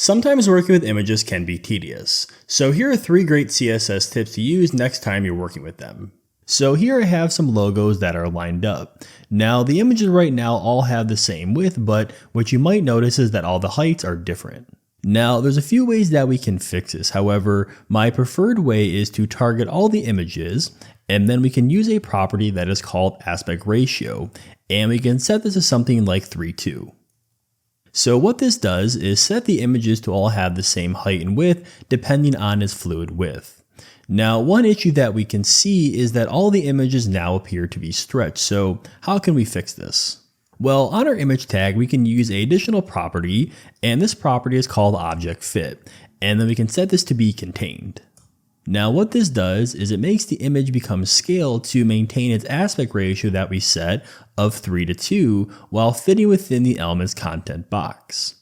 Sometimes working with images can be tedious, so here are 3 great CSS tips to use next time you're working with them. So here I have some logos that are lined up. Now the images right now all have the same width, but what you might notice is that all the heights are different. Now there's a few ways that we can fix this. However, my preferred way is to target all the images, and then we can use a property that is called aspect ratio, and we can set this to something like 3:2. So what this does is set the images to all have the same height and width depending on its fluid width. Now one issue that we can see is that all the images now appear to be stretched, so how can we fix this? Well, on our image tag we can use an additional property, and this property is called object fit, and then we can set this to be contained. Now what this does is it makes the image become scaled to maintain its aspect ratio that we set of 3:2 while fitting within the element's content box.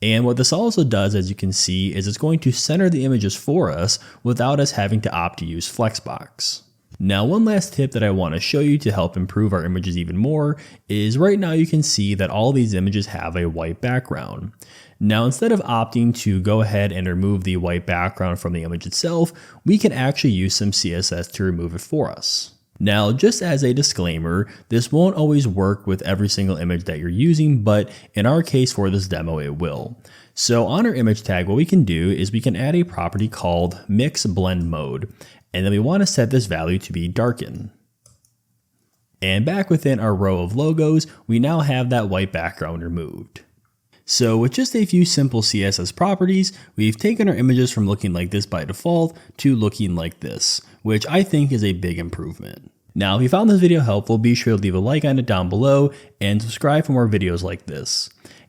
And what this also does, as you can see, is it's going to center the images for us without us having to opt to use Flexbox. Now one last tip that I want to show you to help improve our images even more is right now you can see that all these images have a white background. Now instead of opting to go ahead and remove the white background from the image itself, we can actually use some CSS to remove it for us. Now just as a disclaimer, this won't always work with every single image that you're using, but in our case for this demo it will. So on our image tag what we can do is we can add a property called mix blend mode, and then we want to set this value to be darken. And back within our row of logos, we now have that white background removed. So with just a few simple CSS properties, we've taken our images from looking like this by default to looking like this, which I think is a big improvement. Now if you found this video helpful, be sure to leave a like on it down below and subscribe for more videos like this.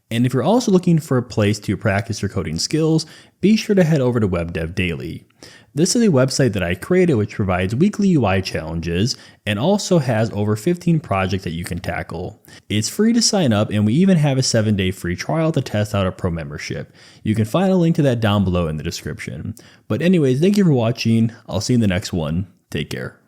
And if you're also looking for a place to practice your coding skills, be sure to head over to Web Dev Daily. This is a website that I created which provides weekly UI challenges and also has over 15 projects that you can tackle. It's free to sign up, and we even have a 7-day free trial to test out a pro membership. You can find a link to that down below in the description. But anyways, thank you for watching. I'll see you in the next one. Take care.